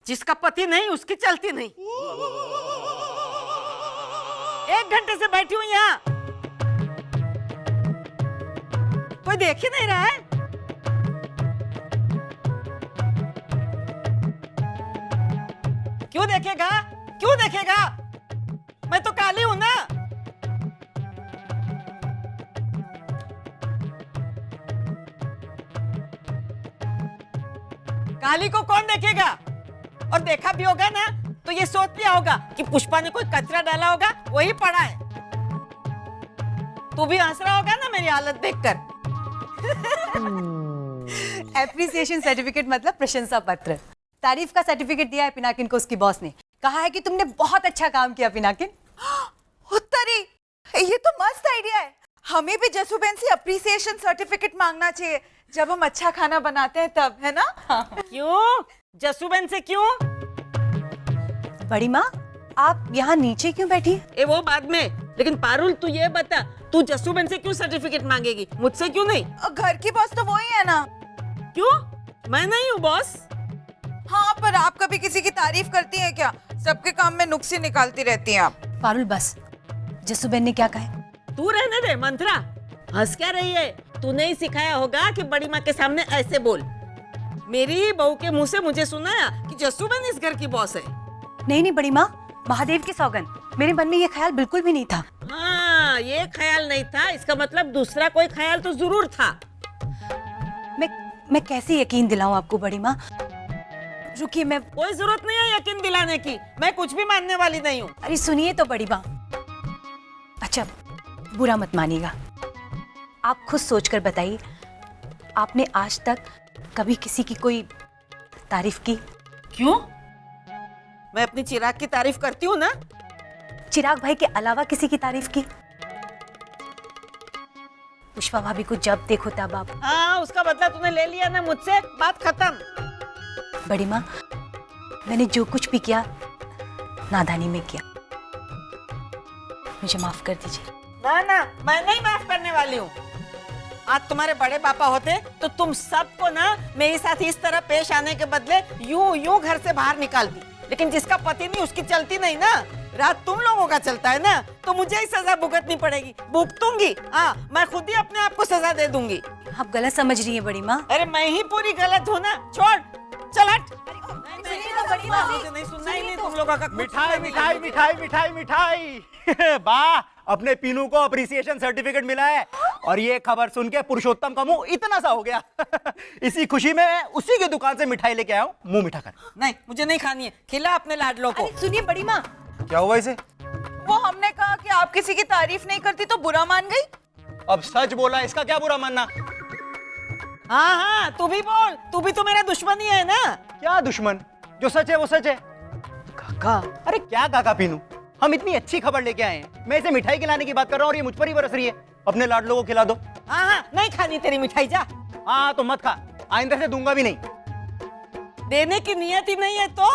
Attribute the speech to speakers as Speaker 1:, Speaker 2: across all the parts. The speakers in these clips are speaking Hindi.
Speaker 1: जिसका पति नहीं उसकी चलती नहीं। 1 घंटे से बैठी हूँ यहाँ, कोई देख ही नहीं रहा है। क्यों देखेगा, क्यों देखेगा? मैं तो काली हूं ना। काली को कौन देखेगा? और देखा भी होगा ना तो ये सोच लिया होगा कि पुष्पा ने कोई कचरा डाला होगा, वही पड़ा है। तू भी हंस रहा होगा ना मेरी हालत देखकर।
Speaker 2: एप्रिसिएशन सर्टिफिकेट मतलब प्रशंसा पत्र। तारीफ का सर्टिफिकेट दिया है पिनाकिन को उसकी बॉस ने। कहा है कि तुमने बहुत अच्छा काम किया पिनाकिन।
Speaker 3: उत्तरी, ये तो मस्त आइडिया है। हमें भी जसूबेन से अप्रिसिएशन सर्टिफिकेट मांगना चाहिए जब हम अच्छा खाना बनाते हैं तब, है ना?
Speaker 1: क्यों? जसूबेन से क्यों?
Speaker 2: बड़ी माँ, आप यहाँ नीचे क्यों बैठी?
Speaker 1: ए वो बाद में, लेकिन पारुल तू ये बता, तू जसूबेन से क्यों सर्टिफिकेट मांगेगी, मुझसे क्यों नहीं?
Speaker 3: घर की बॉस तो वही है ना।
Speaker 1: क्यों? मैं नहीं हूँ बॉस।
Speaker 3: हाँ, पर आप कभी किसी की तारीफ करती हैं क्या? सबके काम में नुक्से निकालती रहती हैं आप।
Speaker 2: पारुल बस, जसूबेन ने क्या कहा?
Speaker 1: तू रहने दे मंत्रा, हंस क्या रही है? तूने ही सिखाया होगा कि बड़ी माँ के सामने ऐसे बोल। मेरी ही बहू के मुंह से मुझे सुनाया कि जसूबेन इस घर की बॉस है।
Speaker 2: नहीं नहीं बड़ी माँ, महादेव की सौगन, मेरे मन में ये ख्याल बिल्कुल भी नहीं था।
Speaker 1: हाँ, ये ख्याल नहीं था, इसका मतलब दूसरा कोई ख्याल तो जरूर था।
Speaker 2: मैं कैसे यकीन दिलाऊं आपको बड़ी माँ? रुकिए, मैं
Speaker 1: कोई जरूरत नहीं है यकीन दिलाने की, मैं कुछ भी मानने वाली नहीं हूँ।
Speaker 2: अरे सुनिए तो बड़ी माँ, अच्छा बुरा मत मानिएगा, आप खुद सोचकर बताइए, आपने आज तक कभी किसी की कोई तारीफ की?
Speaker 1: क्यों? मैं अपनी चिराग की तारीफ करती हूँ ना।
Speaker 2: चिराग भाई के अलावा किसी की तारीफ की? पुष्पा भाभी को जब देखो तब आप।
Speaker 1: हाँ, उसका बदला तूने ले लिया ना मुझसे, बात खत्म।
Speaker 2: बड़ी माँ, मैंने जो कुछ भी किया नादानी में किया, मुझे माफ कर दीजिए।
Speaker 1: ना ना, मैं नहीं माफ करने वाली हूँ। आज तुम्हारे बड़े पापा होते तो तुम सबको ना मेरे साथ इस तरह पेश आने के बदले यूं यूं घर से बाहर निकालती। लेकिन जिसका पति नहीं उसकी चलती नहीं ना। रात तुम लोगों का चलता है ना, तो मुझे ही सजा भुगतनी पड़ेगी, भुगतूंगी। हाँ, मैं खुद ही अपने आप को सजा दे दूंगी।
Speaker 2: आप गलत समझ रही हैं बड़ी माँ।
Speaker 1: अरे मैं ही पूरी गलत हूँ ना, छोड़, चल हट।
Speaker 3: मुझे
Speaker 1: नहीं सुनना ही नहीं तुम लोगों का।
Speaker 4: मिठाई मिठाई मिठाई मिठाई मिठाई। वाह, अपने पीनू को अप्रिसिएशन सर्टिफिकेट मिला है और ये खबर सुन के पुरुषोत्तम का मुंह इतना सा हो गया। इसी खुशी में मैं उसी की दुकान से मिठाई लेके आया हूँ, मुंह मीठा कर।
Speaker 1: नहीं, मुझे नहीं खानी है, खिला अपने लाडलों को।
Speaker 2: सुनिए बड़ी माँ,
Speaker 4: क्या हुआ इसे?
Speaker 3: वो हमने कहा कि आप किसी की तारीफ नहीं करती तो बुरा मान गई।
Speaker 4: अब सच बोला, इसका क्या बुरा मानना?
Speaker 1: हाँ हाँ, तू भी बोल, तू भी तो मेरा दुश्मन ही है ना।
Speaker 4: क्या दुश्मन? जो सच है वो सच है। काका, अरे क्या काका पीनू, हम इतनी अच्छी खबर लेके आए हैं। मैं इसे मिठाई खिलाने की बात कर रहा हूँ और ये मुझ पर ही बरस रही है। अपने लाडलों को खिला दो।
Speaker 1: हाँ हाँ, नहीं खानी तेरी मिठाई, जा।
Speaker 4: हाँ तो मत खा, आइंदा से दूंगा भी नहीं।
Speaker 1: देने की नियत ही नहीं है तो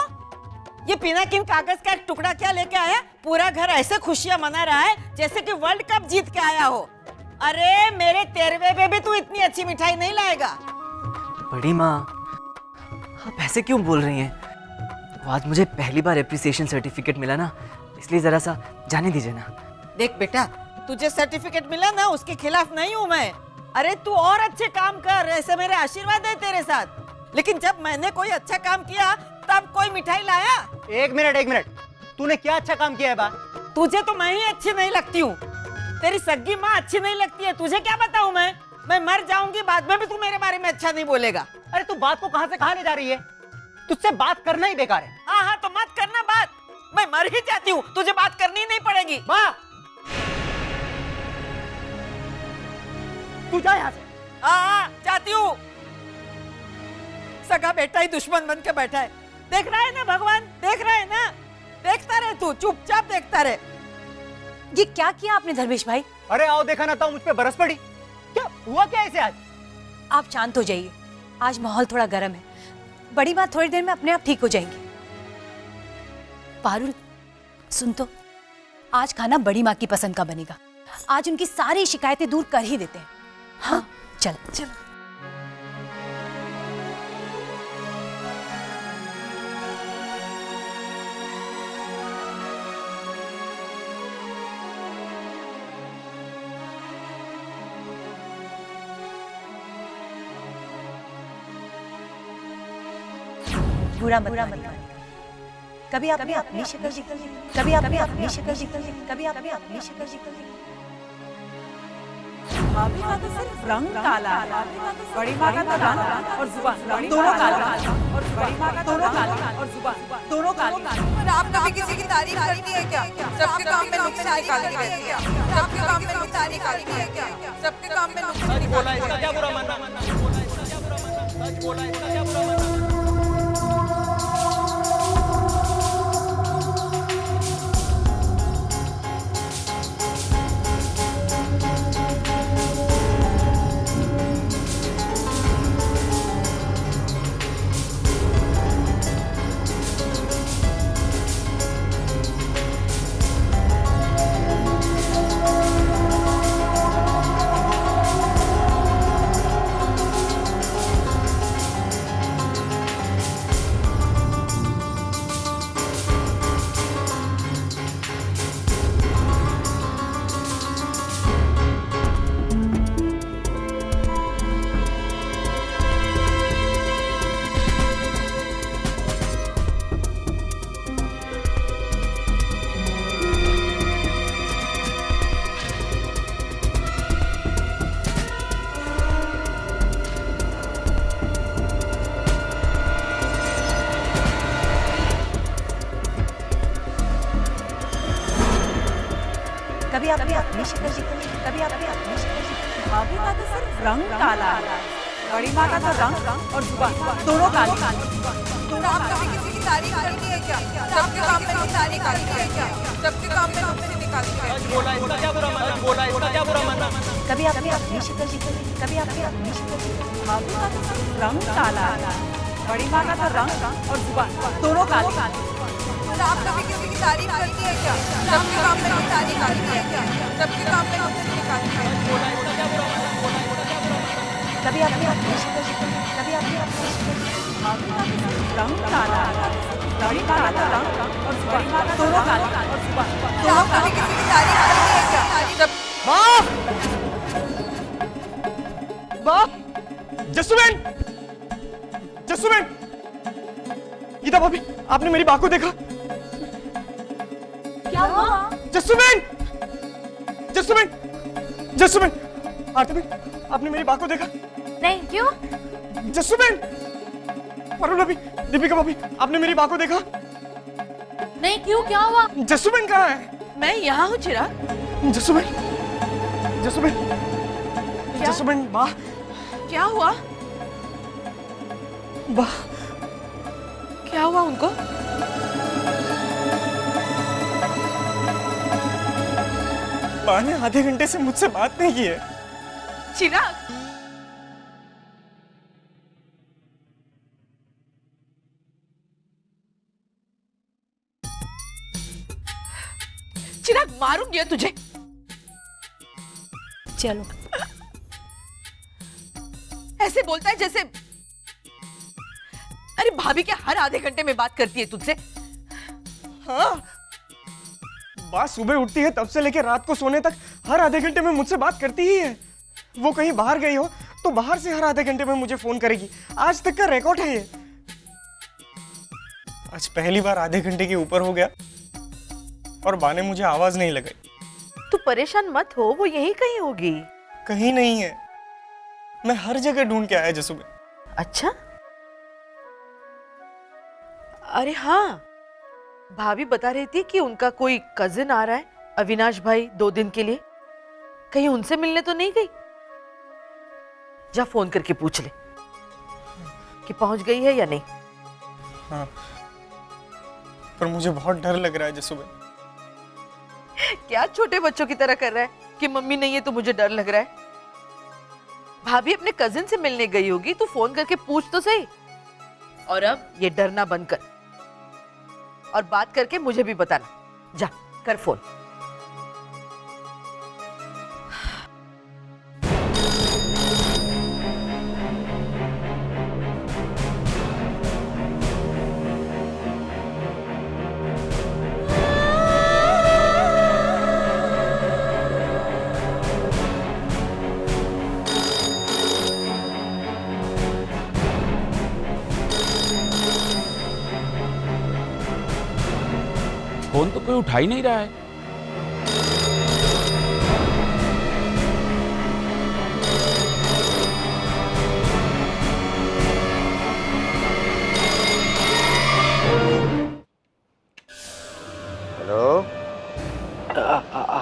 Speaker 1: ये पिनाकिन कागज का एक टुकड़ा क्या लेके आया? पूरा घर ऐसे खुशियां मना रहा है जैसे कि वर्ल्ड कप जीत के आया हो। अरे मेरे 13वें पे भी तू इतनी अच्छी मिठाई नहीं लाएगा।
Speaker 5: बड़ी माँ, आप ऐसे क्यों बोल रही हैं? आज मुझे पहली बार एप्रिसिएशन सर्टिफिकेट मिला ना, इसलिए जरा सा जाने दीजिए ना।
Speaker 1: देख बेटा, तुझे सर्टिफिकेट मिला ना, उसके खिलाफ नहीं हूँ मैं। अरे तू और अच्छे काम कर, ऐसे मेरे आशीर्वाद है तेरे साथ। लेकिन जब मैंने कोई अच्छा काम किया तब कोई मिठाई लाया?
Speaker 4: एक मिनट, तूने क्या अच्छा काम किया है बा?
Speaker 1: तुझे तो मैं ही अच्छी नहीं लगती हूँ, तेरी सग्गी माँ अच्छी नहीं लगती है। तुझे क्या बताऊँ मैं मर जाऊंगी, बाद में भी तू मेरे बारे में अच्छा नहीं बोलेगा।
Speaker 4: अरे तू बात को कहां से कहां ले जा रही है? तुझसे बात करना ही बेकार है।
Speaker 1: हाँ हाँ, तो मत करना बात, मैं मर ही जाती हूँ, तुझे बात करनी ही नहीं पड़ेगी।
Speaker 4: माँ, तू जा यहाँ से।
Speaker 1: हाँ, जाती हूँ। सगा बेटा ही दुश्मन बन के बैठा है। देख रहा है ना भगवान, देख रहा है ना? देखता रहे तू, चुपचाप देखता रहे।
Speaker 2: ये क्या किया आपने धर्मेश भाई?
Speaker 4: अरे आओ, देखा ना था मुझ पे बरस पड़ी। क्या हुआ क्या इसे आज?
Speaker 2: आप शांत हो जाइए, आज माहौल थोड़ा गर्म है। बड़ी बात थोड़ी देर में अपने आप ठीक हो जाएंगी। पारुल सुन तो, आज खाना बड़ी माँ की पसंद का बनेगा। आज उनकी सारी शिकायतें दूर कर ही देते हैं। हाँ चल चल। बुरा मत मानिएगा। कभी आपने अपनी शक्ल देखी, कभी आपने अपनी शक्ल देखी, कभी आपने अपनी शक्ल देखी।
Speaker 6: भाभी का तो सिर्फ रंग काला है, बड़ी माँ का तो रंग और जुबान दोनों काले, और बड़ी माँ का दोनों काले और जुबान दोनों काले।
Speaker 3: पर आप कभी किसी की तारीफ करती है क्या? सबके काम में नुक्स निकालती रहती है, सबके काम में नुक्स निकालती है क्या? सबके काम में नुक्स
Speaker 4: बोला इसका क्या बुरा मानना, सच बोला इसका क्या बुरा मानना।
Speaker 2: कभी आपने अपनी शक्ल देखी, कभी आपने अपनी शक्ल देखी।
Speaker 6: भाभी का तो सिर्फ रंग काला है, बड़ी माँ का तो रंग और जुबान दोनों काले।
Speaker 3: पर आप कभी किसी की तारीफ करती है क्या? सबके काम में नुक्स निकालती है क्या? सबके काम में नुक्स निकालती है।
Speaker 4: सच बोला इसका क्या बुरा मानना, बोला इसका क्या बुरा मानना।
Speaker 2: कभी आपने अपनी शक्ल देखी, कभी आपने अपनी शक्ल देखी।
Speaker 6: भाभी का तो सिर्फ रंग काला है, बड़ी माँ का तो रंग और जुबान दोनों काले।
Speaker 3: पर आप कभी किसी की तारीफ करती है क्या? सबके काम में नुक्स निकालती है क्या? सबके काम में नुक्स निकालती है।
Speaker 4: बोला इसका क्या बुरा मानना, बोला इसका क्या बुरा मानना।
Speaker 2: कभी आपने अपनी शक्ल देखी, कभी आपने अपनी शक्ल देखी।
Speaker 6: भाभी का तो सिर्फ रंग काला है, बड़ी माँ का तो रंग और जुबान दोनों काले और जुबान
Speaker 3: पर
Speaker 6: दोनों
Speaker 3: आप कभी किसी की तारीफ करती है क्या? सब
Speaker 7: जसुबेन, जसुबेन, गीता भाभी, आपने मेरी बात को देखा?
Speaker 2: क्या हुआ?
Speaker 7: जसुबेन, जसुबेन, जसुबेन, आरती बेन, आपने मेरी बात को देखा?
Speaker 2: नहीं, क्यों?
Speaker 7: जसुबेन, पारुल भाभी, दीपिका भाभी, आपने मेरी बात को देखा?
Speaker 6: नहीं, क्यों? क्या हुआ?
Speaker 7: जसुबेन कहाँ है?
Speaker 6: मैं यहाँ हूँ चिराग।
Speaker 7: जसुबेन, जसुबेन, जसुबेन, वाह,
Speaker 6: क्या हुआ?
Speaker 7: वाह,
Speaker 6: क्या हुआ उनको?
Speaker 7: माँ ने आधे घंटे से मुझसे बात नहीं की है।
Speaker 6: चिराग, चिराग मारूंगी तुझे।
Speaker 2: चलो,
Speaker 6: ऐसे बोलता है जैसे, अरे भाभी क्या हर आधे घंटे में बात करती है तुझसे?
Speaker 7: हाँ, बात सुबह उठती है तब से लेकर रात को सोने तक हर आधे घंटे में मुझसे बात करती ही है। वो कहीं बाहर गई हो तो बाहर से हर आधे घंटे में मुझे फोन करेगी। आज तक का रिकॉर्ड है ये। आज पहली बार आधे घंटे के ऊपर हो गया और बा ने मुझे आवाज नहीं लगाई।
Speaker 6: तू परेशान मत हो, वो यही कहीं होगी।
Speaker 7: कहीं नहीं है, मैं हर जगह ढूंढ के आया जसुबेन।
Speaker 6: अच्छा, अरे हाँ, भाभी बता रही थी कि उनका कोई कजिन आ रहा है, अविनाश भाई, 2 दिन के लिए। कहीं उनसे मिलने तो नहीं गई? जा फोन करके पूछ ले कि पहुंच गई है या नहीं।
Speaker 7: हाँ, पर मुझे बहुत डर लग रहा है जसुबेन।
Speaker 6: क्या छोटे बच्चों की तरह कर रहा है कि मम्मी नहीं है तो मुझे डर लग रहा है? भाभी अपने कजिन से मिलने गई होगी, तू फोन करके पूछ तो सही। और अब ये डरना बंद कर और बात करके मुझे भी बताना। जा कर फोन।
Speaker 8: फोन तो कोई उठा ही नहीं रहा है।
Speaker 9: हेलो।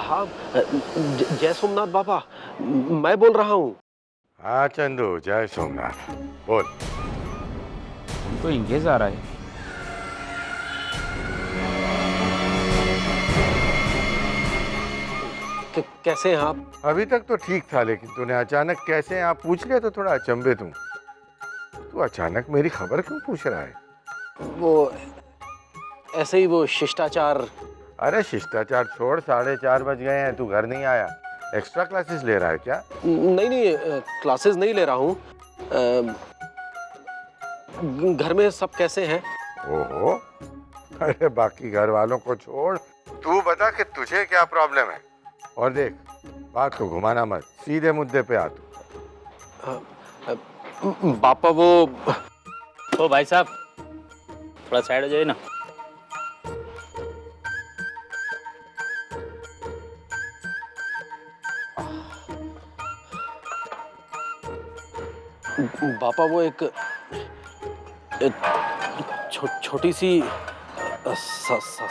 Speaker 9: हाँ, जय सोमनाथ बाबा, मैं बोल रहा हूँ।
Speaker 10: हाँ चंदू, जय सोमनाथ, बोल।
Speaker 8: उनको इंगेज आ रहा है।
Speaker 9: कैसे हैं आप?
Speaker 10: अभी तक तो ठीक था, लेकिन तूने अचानक कैसे हैं आप पूछ लिया तो थोड़ा अचंभित हूँ। तू अचानक मेरी खबर क्यों पूछ रहा है?
Speaker 9: वो ऐसे ही, वो शिष्टाचार।
Speaker 10: अरे शिष्टाचार छोड़, 4:30 बज गए हैं, तू घर नहीं आया। एक्स्ट्रा क्लासेस ले रहा है क्या?
Speaker 9: नहीं नहीं, क्लासेस नहीं ले रहा हूँ। घर में सब कैसे हैं?
Speaker 10: ओहो, अरे बाकी घर वालों को छोड़, तू बता कि तुझे क्या प्रॉब्लम है। और देख, बात को घुमाना मत, सीधे मुद्दे पे आ तू।
Speaker 9: पापा
Speaker 11: ओ भाई साहब, थोड़ा साइड हो जाइए ना।
Speaker 9: पापा वो एक छोटी सी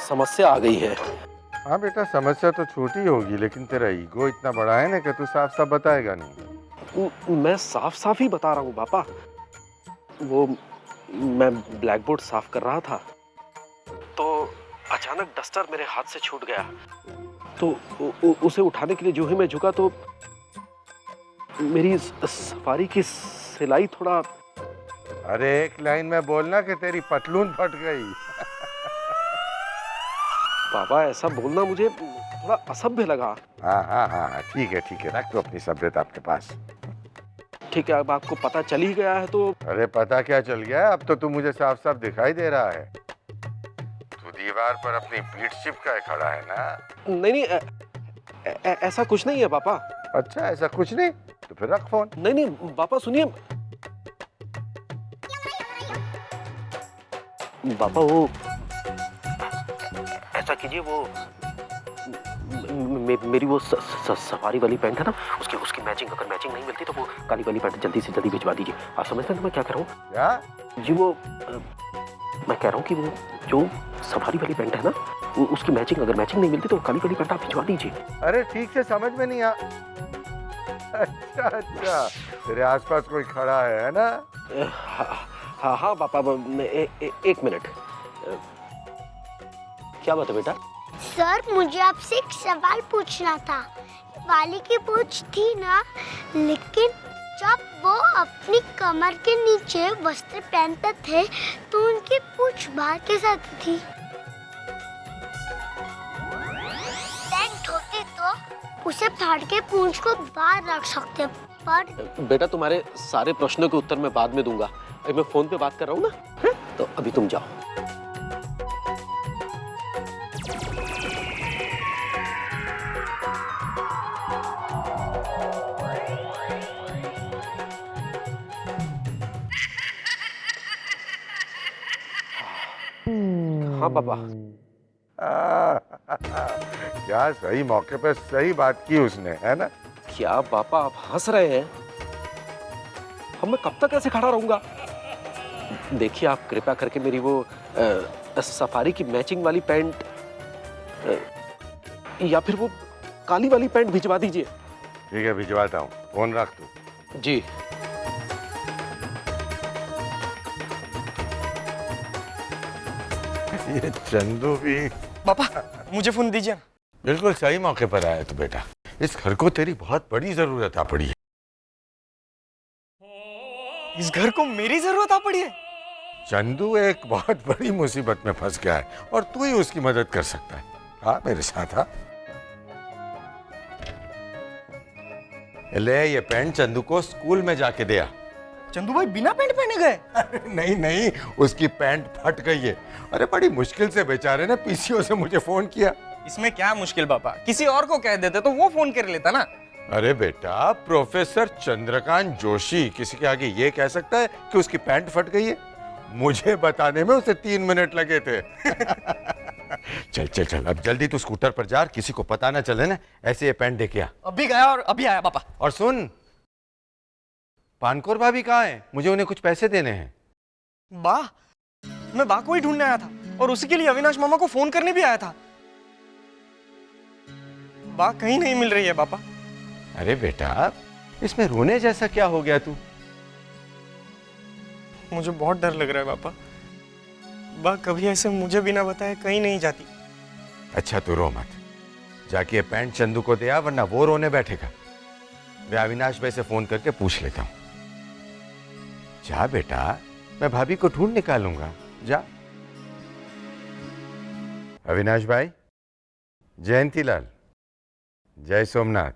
Speaker 9: समस्या आ गई है।
Speaker 10: हाँ बेटा, समस्या तो छोटी होगी, लेकिन तेरा ईगो इतना बड़ा है ना कि तू साफ साफ बताएगा नहीं।
Speaker 9: मैं साफ साफ ही बता रहा हूँ पापा। वो मैं ब्लैक बोर्ड साफ कर रहा था तो अचानक डस्टर मेरे हाथ से छूट गया। तो उसे उठाने के लिए जो ही मैं झुका तो मेरी सफारी की सिलाई थोड़ा।
Speaker 10: अरे एक लाइन में बोलना कि तेरी पतलून फट गई।
Speaker 9: पापा ऐसा बोलना मुझे थोड़ा असभ्य लगा।
Speaker 10: हाँ हाँ हाँ हाँ, ठीक है, रख दो अपनी सभ्यता आपके पास।
Speaker 9: ठीक है, अब आपको पता चल ही गया है तो।
Speaker 10: अरे पता क्या चल गया, अब तो तू मुझे साफ साफ दिखाई दे रहा है। तू दीवार पर अपनी पीठ चिपकाए खड़ा है ना?
Speaker 9: नहीं ऐसा कुछ नहीं है पापा।
Speaker 10: अच्छा, ऐसा कुछ नहीं तो फिर रख फोन।
Speaker 9: नहीं पापा सुनिए। पापा वो ऐसा कीजिए, वो मेरी वो सफारी वाली पैंट है ना, उसकी मैचिंग, अगर मैचिंग नहीं मिलती तो वो काली वाली पैंट जल्दी से जल्दी भिजवा दीजिए। आप समझते हैं मैं क्या कह रहा हूँ?
Speaker 10: क्या
Speaker 9: जी, वो मैं कह रहा हूँ कि वो जो सफारी वाली पैंट है ना, उसकी मैचिंग, अगर मैचिंग नहीं मिलती तो काली वाली पैंट आप भिजवा दीजिए।
Speaker 10: अरे ठीक से समझ में नहीं आ। अच्छा, तेरे आसपास कोई खड़ा है ना?
Speaker 9: हाँ पापा, एक मिनट। क्या बात है बेटा?
Speaker 12: सर, मुझे आपसे एक सवाल पूछना था। वाली की पूंछ थी ना, लेकिन जब वो अपनी कमर के नीचे वस्त्र पहनते थे तो उनकी पूंछ बाहर कैसे आती थी? पैंट होती तो उसे फाड़ के पूंछ को बाहर रख सकते, पर
Speaker 9: बेटा तुम्हारे सारे प्रश्नों के उत्तर मैं बाद में दूंगा। अभी मैं फोन पे बात कर रहा हूँ ना, तो अभी तुम जाओ। हाँ पापा।
Speaker 10: क्या सही मौके पे सही बात की उसने, है ना?
Speaker 9: क्या पापा आप हंस रहे हैं? अब मैं कब तक ऐसे खड़ा रहूंगा? देखिए, आप कृपया करके मेरी वो सफारी की मैचिंग वाली पैंट या फिर वो काली वाली पैंट भिजवा दीजिए।
Speaker 10: ठीक है, भिजवाता हूँ, फोन रख तू।
Speaker 9: जी।
Speaker 10: ये चंदू भी।
Speaker 7: पापा मुझे फोन दीजिए ना।
Speaker 10: बिल्कुल सही मौके पर आया तू बेटा, इस घर को तेरी बहुत बड़ी जरूरत आ पड़ी है।
Speaker 7: इस घर को मेरी जरूरत आ पड़ी है?
Speaker 10: चंदू एक बहुत बड़ी मुसीबत में फंस गया है और तू ही उसकी मदद कर सकता है। हाँ, मेरे साथ आ। ले, ये पेंट चंदू को स्कूल में जाके दिया।
Speaker 7: चंदू भाई बिना पैंट पहने गए?
Speaker 10: नहीं, उसकी पैंट फट गई है। अरे बड़ी मुश्किल से बेचारे ने पीसीओ से मुझे फोन किया।
Speaker 7: इसमें क्या मुश्किल पापा, किसी और को कह देते तो वो फोन कर लेता ना।
Speaker 10: अरे बेटा, प्रोफेसर चंद्रकांत जोशी किसी के आगे ये कह सकता है कि उसकी पैंट फट गई है? मुझे बताने में उसे 3 मिनट लगे थे। चल चल चल, अब जल्दी तू स्कूटर पर जा, किसी को पता ना चले ना, ऐसे ये पैंट दे के आ।
Speaker 4: अभी गया और अभी आया पापा।
Speaker 10: और सुन, पानकोर भाभी कहाँ है? मुझे उन्हें कुछ पैसे देने हैं।
Speaker 7: बा, मैं बा को ही ढूंढने आया था और उसी के लिए अविनाश मामा को फोन करने भी आया था। बा कहीं नहीं मिल रही है पापा।
Speaker 10: अरे बेटा, इसमें रोने जैसा क्या हो गया तू?
Speaker 7: मुझे बहुत डर लग रहा है पापा। बा कभी ऐसे मुझे बिना बताए कहीं नहीं जाती।
Speaker 10: अच्छा तू रो मत, जाके ये पैंट चंदू को दे आ, वरना वो रोने बैठेगा। मैं अविनाश भाई से फोन करके पूछ लेता हूँ। जा बेटा, मैं भाभी को ढूंढ निकालूंगा, जा। अविनाश भाई, जयंती लाल, जय सोमनाथ।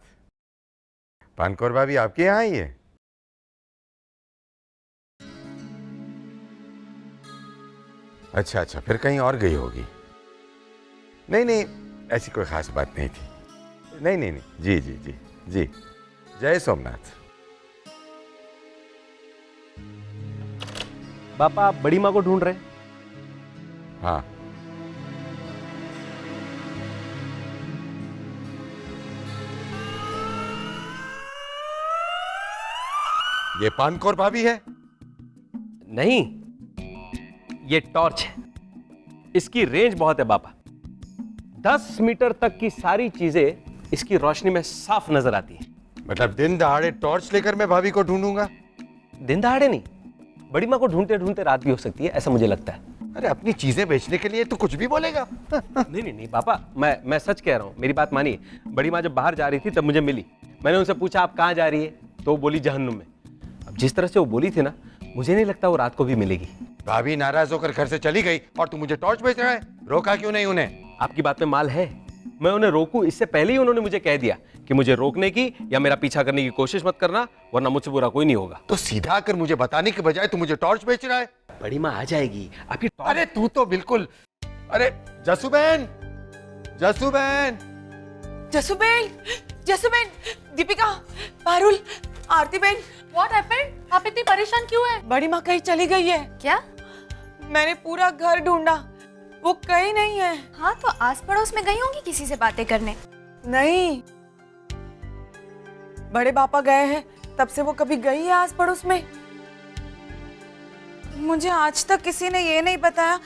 Speaker 10: पानकोर भाभी आपके यहाँ आई है? अच्छा अच्छा, फिर कहीं और गई होगी। नहीं नहीं, ऐसी कोई खास बात नहीं थी। नहीं नहीं नहीं, जी जी जी जी, जय सोमनाथ।
Speaker 9: पापा आप बड़ी माँ को ढूंढ रहे?
Speaker 10: हाँ, ये पानकोर भाभी है?
Speaker 9: नहीं, ये टॉर्च है। इसकी रेंज बहुत है पापा। 10 मीटर तक की सारी चीजें इसकी रोशनी में साफ नजर आती है।
Speaker 10: मतलब दिन दहाड़े टॉर्च लेकर मैं भाभी को ढूंढूंगा?
Speaker 9: दिन दहाड़े नहीं, बड़ी माँ को ढूंढते ढूंढते रात भी हो सकती है, ऐसा मुझे लगता है।
Speaker 10: अरे अपनी चीजें बेचने के लिए तो कुछ भी बोलेगा।
Speaker 9: नहीं नहीं नहीं पापा, मैं सच कह रहा हूँ, मेरी बात मानिए। बड़ी माँ जब बाहर जा रही थी तब मुझे मिली। मैंने उनसे पूछा आप कहाँ जा रही है, तो वो बोली जहन्नुम में। अब जिस तरह से वो बोली थी ना, मुझे नहीं लगता वो रात को भी मिलेगी।
Speaker 10: भाभी नाराज होकर घर से चली गई और तू मुझे टॉर्च बेच रहा है? रोका क्यों नहीं उन्हें?
Speaker 9: आपकी बात में माल है। मैं उन्हें रोकूं इससे पहले ही उन्होंने मुझे कह दिया कि मुझे रोकने की या मेरा पीछा करने की कोशिश मत करना, वरना मुझसे बुरा कोई नहीं होगा।
Speaker 10: तो सीधा आकर मुझे बताने के बजाय तू मुझे टॉर्च बेच रहा है।
Speaker 9: बड़ी माँ आ जाएगी आपकी।
Speaker 10: अरे तू तो बिल्कुल, अरे जसूबेन, जसूबेन,
Speaker 6: जसूबेन, जसूबेन, दीपिका, पारुल, आरती बहन,
Speaker 13: What happened? आप इतनी परेशान क्यों है?
Speaker 6: बड़ी माँ कहीं चली गई है।
Speaker 13: क्या?
Speaker 6: मैंने पूरा घर ढूंढा, वो कहीं नहीं है।
Speaker 13: हाँ तो आस पड़ोस में गई होंगी किसी से बातें करने।
Speaker 6: नहीं, बड़े पापा गए हैं तब से वो कभी गई है आस पड़ोस में?
Speaker 3: मुझे आज तक किसी ने ये नहीं बताया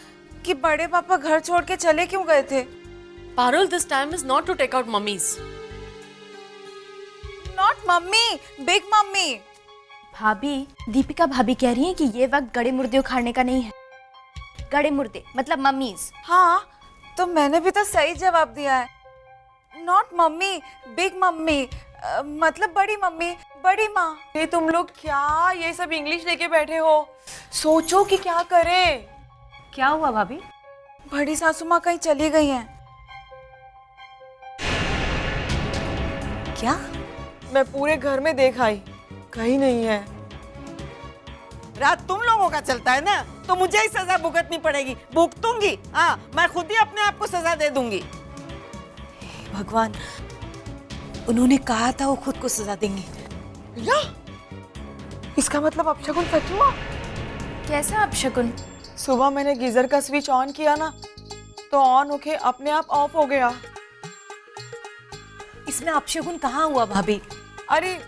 Speaker 3: कि बड़े पापा घर छोड़ के चले क्यों गए थे।
Speaker 13: Parul, this time is not to take out mummies.
Speaker 3: Not mummy, big mummy.
Speaker 13: भाभी, दीपिका भाभी कह रही हैं कि ये वक्त गड़े मुर्दे उखाड़ने का नहीं है। गड़े मुर्दे मतलब मम्मीज।
Speaker 3: हाँ, तो मैंने भी तो सही जवाब दिया है। नॉट मम्मी, बिग मम्मी, मतलब बड़ी मम्मी, बड़ी माँ।
Speaker 6: ये तुम लोग क्या ये सब इंग्लिश लेके बैठे हो? सोचो कि क्या करें।
Speaker 2: क्या हुआ भाभी?
Speaker 3: बड़ी सासू माँ कहीं चली गई हैं।
Speaker 2: क्या?
Speaker 6: मैं पूरे घर में देख आई, कहीं नहीं है।
Speaker 1: रात तुम लोगों का चलता है ना, तो मुझे ही सजा भुगतनी पड़ेगी। भुगतूंगी, हाँ, मैं खुद ही अपने आप को सजा दे दूंगी।
Speaker 2: भगवान, उन्होंने कहा था वो खुद को सजा देंगी।
Speaker 6: या? इसका मतलब अपशगुन सच हुआ?
Speaker 13: कैसा अपशगुन?
Speaker 6: सुबह मैंने गीजर का स्विच ऑन किया ना, तो ऑन होके अपने आप ऑफ हो गया।
Speaker 2: इसमें अपशगुन कहाँ हुआ भाभी?
Speaker 6: अरे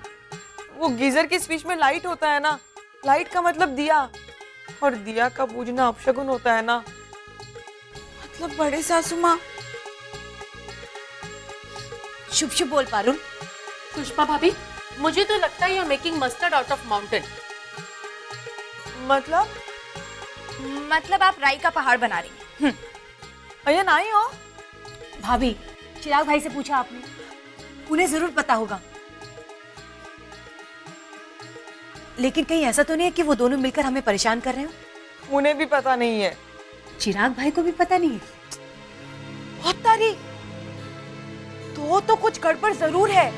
Speaker 6: वो गीजर के स्विच में लाइट होता है ना, लाइट का मतलब दिया, और दिया का बुझना अपशगुन होता है ना।
Speaker 3: मतलब बड़े सासू माँ।
Speaker 2: शुभ शुभ बोल पारुल।
Speaker 13: पुष्पा भाभी, मुझे तो लगता है you are making mustard out of mountain. मतलब आप राई का पहाड़ बना रही हैं।
Speaker 6: अरे नहीं हो
Speaker 2: भाभी, चिराग भाई से पूछा आपने? उन्हें जरूर पता होगा। लेकिन कहीं ऐसा तो नहीं है कि वो दोनों मिलकर हमें परेशान कर रहे हो?
Speaker 6: उन्हें भी पता नहीं है।
Speaker 2: चिराग भाई को भी पता नहीं है?
Speaker 3: बहुत तारी, तो कुछ गड़बड़ जरूर है।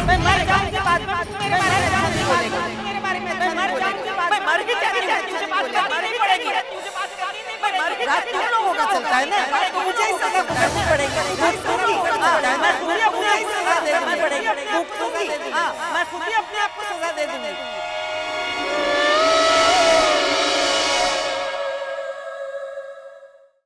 Speaker 1: मैं मर जाऊंगी बाद में, मैं मर जाऊंगी बाद में, मेरे बारे में मैं मर जाऊंगी बाद में, मैं मर ही जाऊंगी, तुझे बात करनी नहीं पड़ेगी। रात तुम लोगों का चलता है ना, रात को मुझे ही सजा भुगतनी पड़ेगी, मैं खुद ही अपने आप को सजा देनी पड़ेगी, मैं खुद ही अपने आप को सजा दे दूंगी।